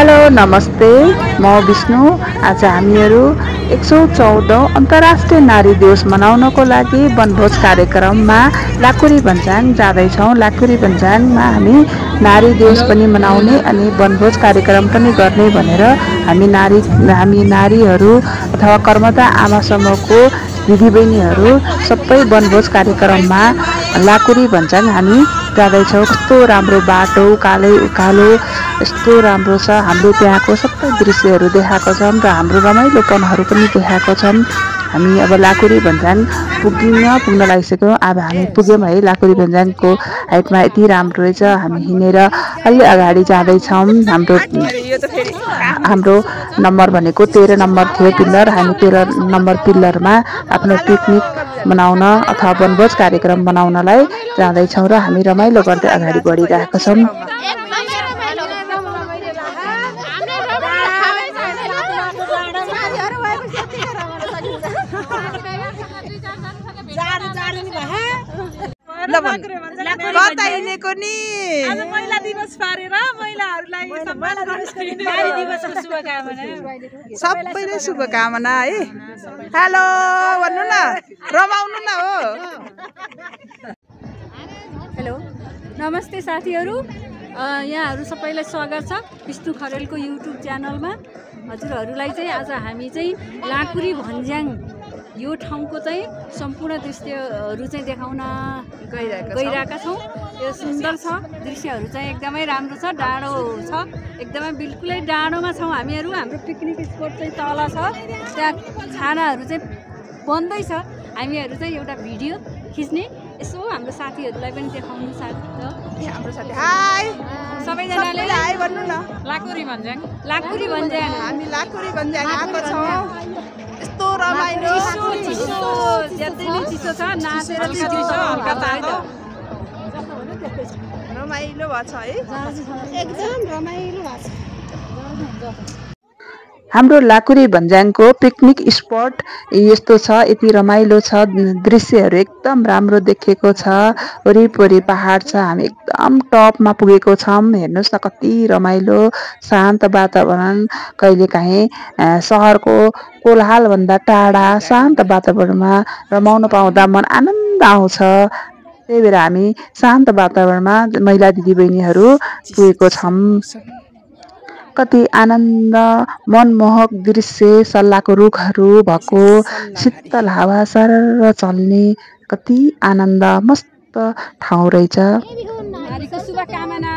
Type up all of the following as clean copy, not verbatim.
Hello नमस्ते, म विष्णु। आज हामीहरू 114औं अन्तर्राष्ट्रिय नारी दिवस मनाउनको लागि वनभोज कार्यक्रममा लाकुरी भन्ज्याङ जाँदैछौँ। लाकुरी भन्ज्याङमा हामी नारी दिवस पनि मनाउने अनि वनभोज कार्यक्रम पनि गर्ने भनेर हामी नारीहरू अथवा कर्मठा आमा समूहको दिदीबहिनीहरू सबै वनभोज कार्यक्रममा लाकुरी भन्ज्याङ हामी जाँदैछौँ। कस्तो राम्रो बाटो, उकालै उकालो यस्तो राम्रो छ। हामीले त्यहाँको सबै दृश्यहरू देखाएको छौँ र हाम्रो रमाइलोपनहरू पनि देखाएको छौँ। हामी अब लाकुरी भन्ज्याङ पुग्न लागिसक्यौँ। अब हामी पुग्यौँ है। लाकुरी भन्ज्याङको हाइटमा यति राम्रो रहेछ। हामी हिँडेर अलि अगाडि जाँदैछौँ। हाम्रो नम्बर भनेको 13 नम्बर थियो पिल्लर। हामी 13 नम्बर पिल्लरमा आफ्नो पिकनिक मनाउन अथवा वनभोज कार्यक्रम मनाउनलाई जाँदैछौँ र हामी रमाइलो गर्दै अगाडि बढिरहेका छौँ। कता हिँडेको नि आज महिला दिवस पारेर महिलाहरूलाई नारी दिवसको शुभकामना। सबैले शुभकामना है। हेलो भन्नु न, रमाउनु न हो। हेलो नमस्ते साथीहरू, यहाँहरू सबैलाई स्वागत छ विष्णु खरेलको युट्युब च्यानलमा। हजुरहरूलाई चाहिँ आज हामी चाहिँ लाकुरी भन्ज्याङ यो ठाउँको चाहिँ सम्पूर्ण दृश्यहरू चाहिँ देखाउन गइरहेका छौँ। यो सुन्दर छ, दृश्यहरू चाहिँ एकदमै राम्रो छ। डाँडो छ, एकदमै बिल्कुलै डाँडोमा छौँ हामीहरू। हाम्रो पिकनिक स्पोट चाहिँ तल छ, त्यहाँ खानाहरू चाहिँ बन्दैछ। हामीहरू चाहिँ एउटा भिडियो खिच्ने, यसो हाम्रो साथीहरूलाई पनि देखाउनु साथ हाम्रो साथी हाई सबैजनाले हाई भन्नु न। लाकुरी भन्ज्याङ हामी लाकुरी भन्ज्याङ आएको छौँ। यस्तो रमाइलो चिसो ज्यादै चिसो छ, नाचेर हल्का तातो रमाइलो भएको छ है। एकदम रमाइलो भएको छ। हाम्रो लाकुरी भन्ज्याङको पिकनिक स्पट यस्तो छ। यति रमाइलो छ, दृश्यहरू एकदम राम्रो देखेको छ। वरिपरि पहाड छ। हामी एकदम टपमा पुगेको छौँ। हेर्नुहोस् न कति रमाइलो शान्त वातावरण। कहिलेकाहीँ सहरको कोलाहलभन्दा टाढा शान्त वातावरणमा रमाउन पाउँदा मन आनन्द आउँछ। त्यही भएर हामी शान्त वातावरणमा महिला दिदीबहिनीहरू पुगेको छौँ। कति आनन्द मनमोहक दृश्य, सल्लाहको रुखहरू भएको, शीतल हावा सरर चल्ने, कति आनन्द मस्त ठाउँ रहेछ। नारीको शुभकामना।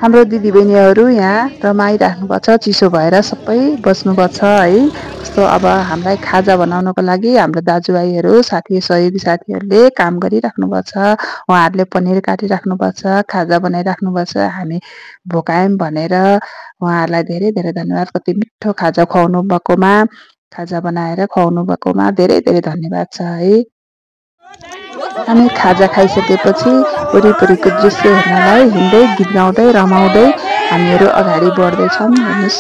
हाम्रो दिदीबहिनीहरू यहाँ रमाइराख्नु भएको छ। चिसो भएर सबै बस्नुभएको छ है। कस्तो अब हामीलाई खाजा बनाउनको लागि हाम्रो दाजुभाइहरू सहयोगी साथीहरूले काम गरिराख्नु भएको छ। उहाँहरूले पनिर काटिराख्नु भएको छ, खाजा बनाइराख्नु भएको छ। हामी भोकायौँ भनेर उहाँहरूलाई धेरै धेरै धन्यवाद। कति मिठो खाजा खुवाउनु भएकोमा, खाजा बनाएर खुवाउनु भएकोमा धेरै धेरै धन्यवाद छ है। हामी खाजा खाइसकेपछि वरिपरिको दृश्य हेर्नलाई हिँड्दै गीत गाउँदै रमाउँदै हामीहरू अगाडि बढ्दैछौँ। हेर्नुहोस्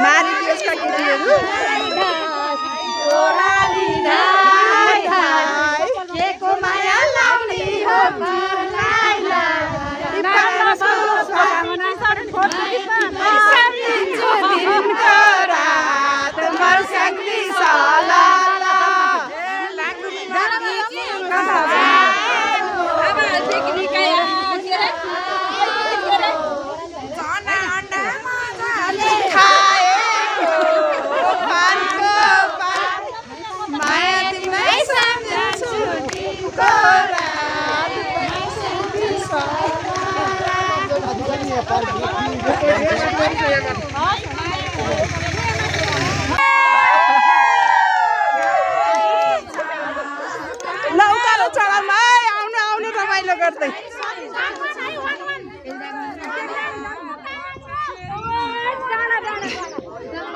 नारी दिवसका गीतहरू गर्दै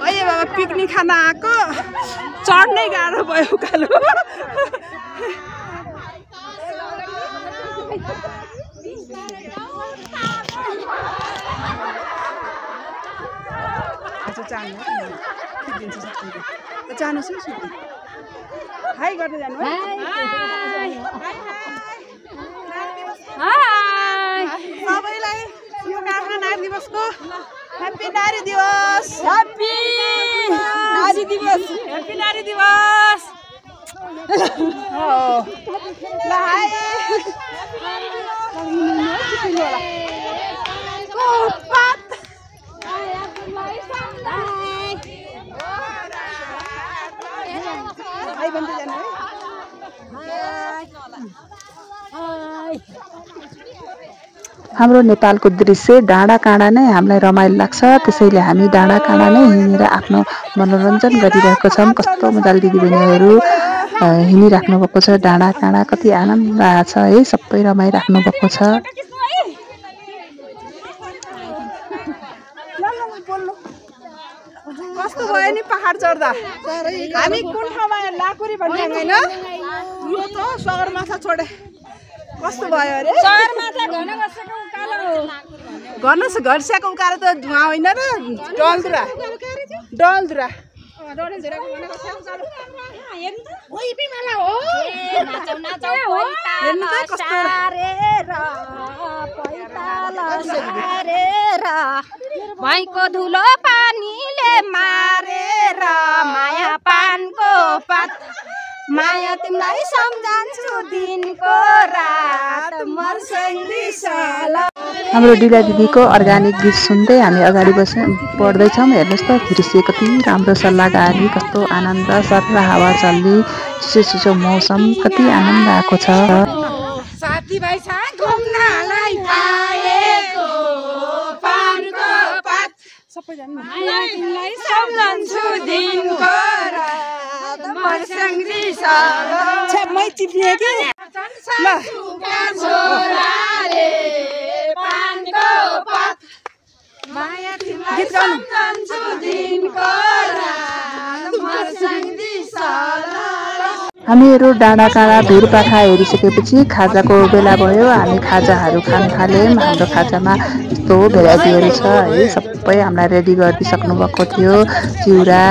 ओए बाबा पिकनिक खान आएको चढ्नै गाह्रो भयो उकालो जानुहोस् हाई गर्दै जानु सबैलाई यो काठमाडौँ नारी दिवसको ह्याप्पी नारी दिवस ह्याप्पी नारी दिवस ह्याप्पी नारी दिवस ल हाई हाई भन्दै जानु है हाम्रो नेपालको दृश्य डाँडा काँडा नै हामीलाई रमाइलो लाग्छ त्यसैले हामी डाँडा काँडा नै हिँडेर आफ्नो मनोरञ्जन गरिरहेको छौँ कस्तो मजाले दिदीबहिनीहरू हिँडिराख्नु भएको छ डाँडा काँडा कति आनन्द आएको छ है सबै रमाइराख्नु भएको छ कस्तो भयो नि पहाड चढ्दा हामी कुन ठाउँमा लाकुरी भन्ने हैन यो त सगरमाथा छोडे कस्तो भयो अरे सगरमाथा घरस्याको उकालो त धुवा होइन र डलधुरा डलधुरा भाइको धुलो पानीले मारेर माया पानको पात माया तिमीलाई सम्झन्छु दिनको रात मर्सँगी साला हाम्रो डिला दिदीको अर्ग्यानिक गीत सुन्दै हामी अगाडि बढ्दैछौँ हेर्नुहोस् त दृश्य कति राम्रो सल्लाहगारी कस्तो आनन्द सर्र हावा चल्ली चिसो चिसो मौसम कति आनन्द आएको छ साथीभाइसँग घुम्नलाई पाएको पानको पात माया तिमीलाई सम्झन्छु दिनको रात मर्सँगी साला मै टिप्ने कि ल छोराले पानको पात माया तिमीलाई सम्झन्छु दिनको रात मर्सँगी साला हामीहरू डाँडा काँडा भिरपाखा हेरिसकेपछि खाजाको बेला भयो हामी खाजाहरू खान थाल्यौँ हाम्रो खाजामा यस्तो भेराइटीहरू छ है सबै हामीलाई रेडी गरिदिइसक्नु भएको थियो चिउरा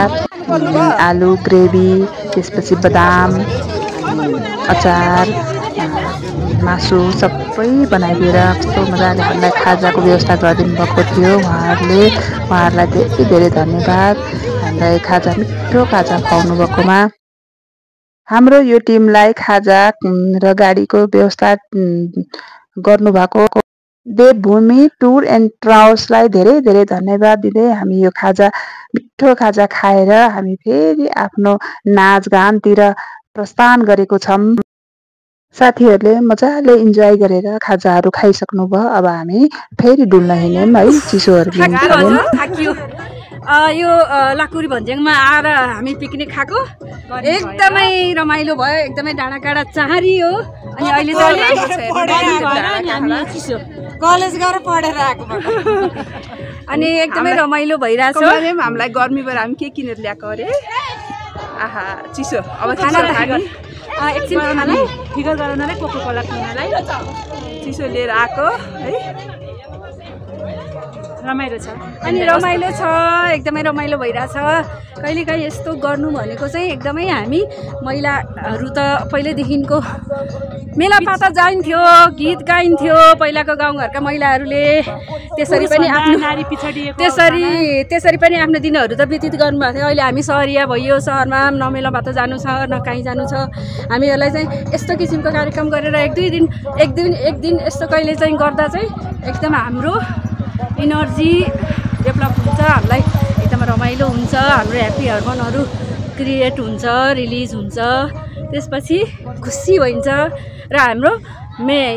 आलु ग्रेभी त्यसपछि बदाम अचार मासु सबै बनाइदिएर कस्तो मजाले हामीलाई खाजाको व्यवस्था गरिदिनु भएको थियो उहाँहरूलाई धेरै धेरै धन्यवाद हामीलाई खाजा मिठो खाजा खुवाउनु भएकोमा हाम्रो यो टिमलाई खाजा र गाडीको व्यवस्था गर्नुभएको देवभूमि टुर एन्ड ट्राभल्सलाई धेरै धेरै धन्यवाद दिँदै हामी यो खाजा मिठो खाजा खाएर हामी फेरि आफ्नो नाचगानतिर प्रस्थान गरेको छौँ साथीहरूले मजाले इन्जोय गरेर खाजाहरू खाइसक्नुभयो अब हामी फेरि डुल्न हिँड्यौँ है चिसोहरू यो लाकुरी भन्ज्याङमा आएर हामी पिकनिक खाएको एकदमै रमाइलो भयो एकदमै डाँडा काँडा चाहरियो अनि अहिले चिसो कलेज गएर पढेर आएको अनि एकदमै रमाइलो भइरहेछ हामीलाई गर्मी भएर हामी के किनेर ल्याएको अरे आहा चिसो अब खाना एकछिन खानालाई फिगर गराउनलाई कोको कोला पिउनलाई चिसो लिएर आएको है रमाइलो छ अनि रमाइलो छ एकदमै रमाइलो भइरहेछ कहिलेकाहीँ यस्तो गर्नु भनेको चाहिँ एकदमै हामी महिलाहरू त पहिल्यैदेखिको मेलापाता जाइन्थ्यो गीत गाइन्थ्यो पहिलाको गाउँघरका महिलाहरूले त्यसरी पनि आफ्नो नारी पिछडिएको त्यसरी पनि आफ्नो दिनहरू त व्यतीत गर्नुभएको थियो अहिले हामी सहरिया भइयो सहरमा न मेलापाता जानु छ न कहीँ जानु छ हामीहरूलाई चाहिँ यस्तो किसिमको कार्यक्रम गरेर एक दिन यस्तो कहिले चाहिँ गर्दा चाहिँ एकदम हाम्रो इनर्जी डेभलप हुन्छ हामीलाई एकदम रमाइलो हुन्छ हाम्रो ह्याप्पी हर्मोनहरू क्रिएट हुन्छ रिलिज हुन्छ त्यसपछि खुसी हुन्छ र हाम्रो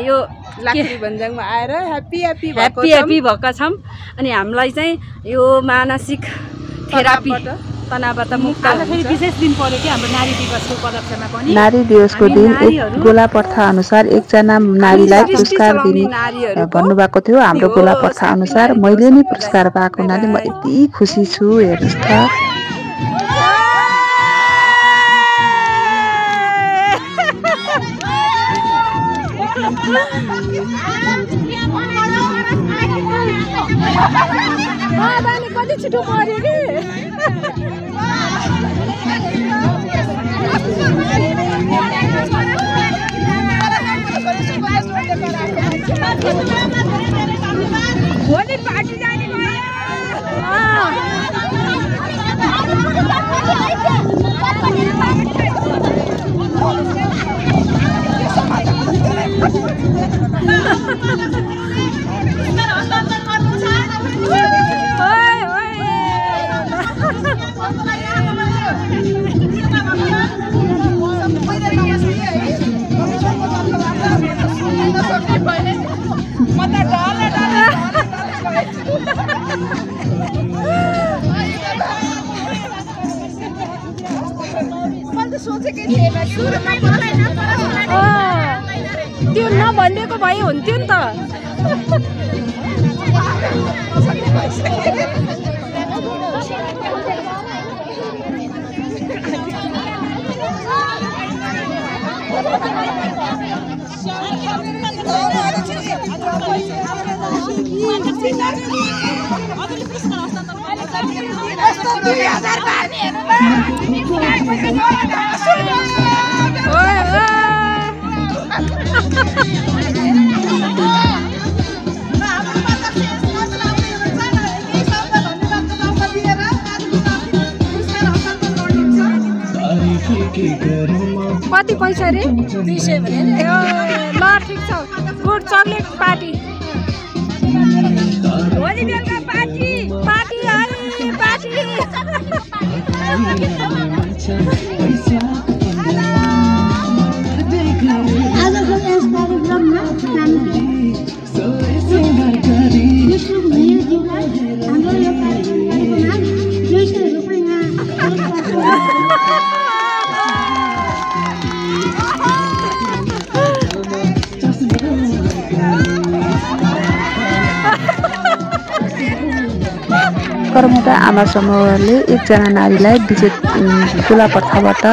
यो लाकुरी भन्ज्याङमा आएर ह्याप्पी भएका छौँ अनि हामीलाई चाहिँ यो मानसिक तनावबाट मुक्त हुन्छ। विशेष दिन पर्यो कि हाम्रो नारी दिवसको उपलक्ष्यमा पनि नारी दिवसको दिन एक गोला प्रथा अनुसार एकजना नारीलाई पुरस्कार दिने भन्नुभएको थियो। हाम्रो गोला प्रथा अनुसार मैले नि पुरस्कार पाएको हुनाले म यति खुसी छु। हेर्नुहोस् त कति छिटो पर्यो कि त्यो नभनिएको भए हुन्थ्यो नि त। कति पैसा रे? 200 भने नि। ल ठिक छ। Good chocolate party. भोलि बेलुका पार्टी पार्टी है पार्टी। आजको यस कार्यक्रममा हाम्रो यो कार्यक्रमको नाम 200 रुपैयाँ। कर्मदा आमा समूहले एकजना नारीलाई गोला प्रथाबाट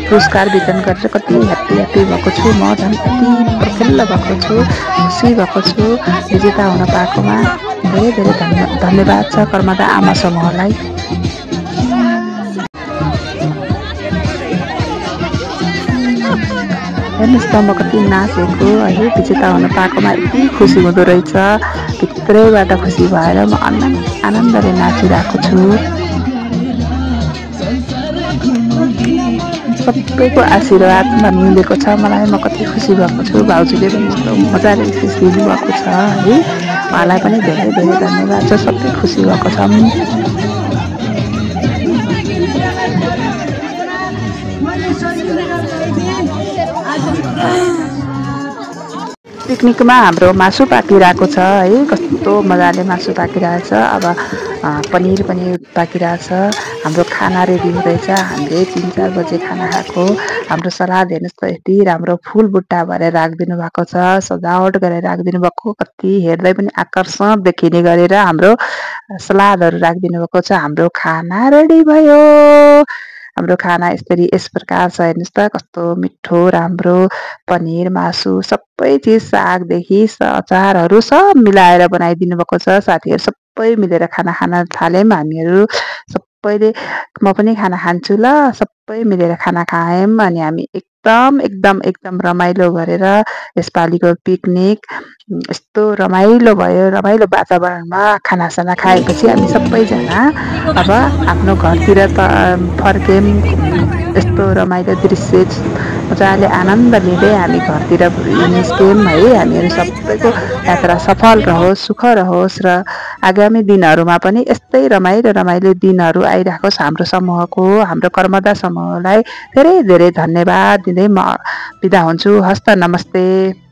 पुरस्कार वितरण गरेर कति ह्याप्पी भएको छु। म झन् कति प्रफुल्ल भएको छु, खुसी भएको छु। विजेता हुन पाएकोमा धेरै धेरै धन्यवाद छ कर्मदा आमा समूहलाई। हेर्नुहोस् त म कति नाचेको है। विजेता हुन पाएकोमा यति खुसी हुँदो रहेछ। भित्रैबाट खुसी भएर म आनन्दले नाचिरहेको छु। सबैको आशीर्वादमा मिलेको छ मलाई। म कति खुसी भएको छु। भाउजूले पनि यस्तो मजाले खुसी दिनुभएको छ है। उहाँलाई पनि धेरै धेरै धन्यवाद छ। सबै खुसी भएको छ। पिकनिकमा हाम्रो मासु पाकिरहेको छ है। कस्तो मजाले मासु पाकिरहेछ। अब पनिर पनि पाकिरहेछ। हाम्रो खाना रेडी हुँदैछ। हामीले 3-4 बजे खाना खाएको। हाम्रो सलाद हेर्नुहोस् त यति राम्रो फुल बुट्टा भरेर राखिदिनु भएको छ। सजावट गरेर राखिदिनु भएको। कति हेर्दै पनि आकर्षक देखिने गरेर हाम्रो सलादहरू राखिदिनु भएको छ। हाम्रो खाना रेडी भयो। हाम्रो खाना यस प्रकार छ। हेर्नुहोस् त कस्तो मिठो राम्रो पनिर मासु सबै चिज सागदेखि अचारहरू सब मिलाएर बनाइदिनु भएको छ। साथीहरू सबै मिलेर खाना खान थाल्यौँ हामीहरू सबैले। म पनि खाना खान्छु ल। सबै मिलेर खाना खायौँ अनि हामी एकदम रमाइलो गरेर यसपालिको पिकनिक यस्तो रमाइलो भयो। रमाइलो वातावरणमा खानासाना खाएपछि हामी सबैजना अब आफ्नो घरतिर फर्क्यौँ। यस्तो रमाइलो दृश्य मजाले आनन्द लिँदै हामी घरतिर निस्क्यौँ है। हामीहरू सबैको यात्रा सफल रहोस्, सुख रहोस् र आगामी दिनहरूमा पनि यस्तै रमाइलो दिनहरू आइराखोस् हाम्रो समूहको। हाम्रो कर्मदा समूहलाई धेरै धेरै धन्यवाद दिँदै म बिदा हुन्छु। हस्त नमस्ते।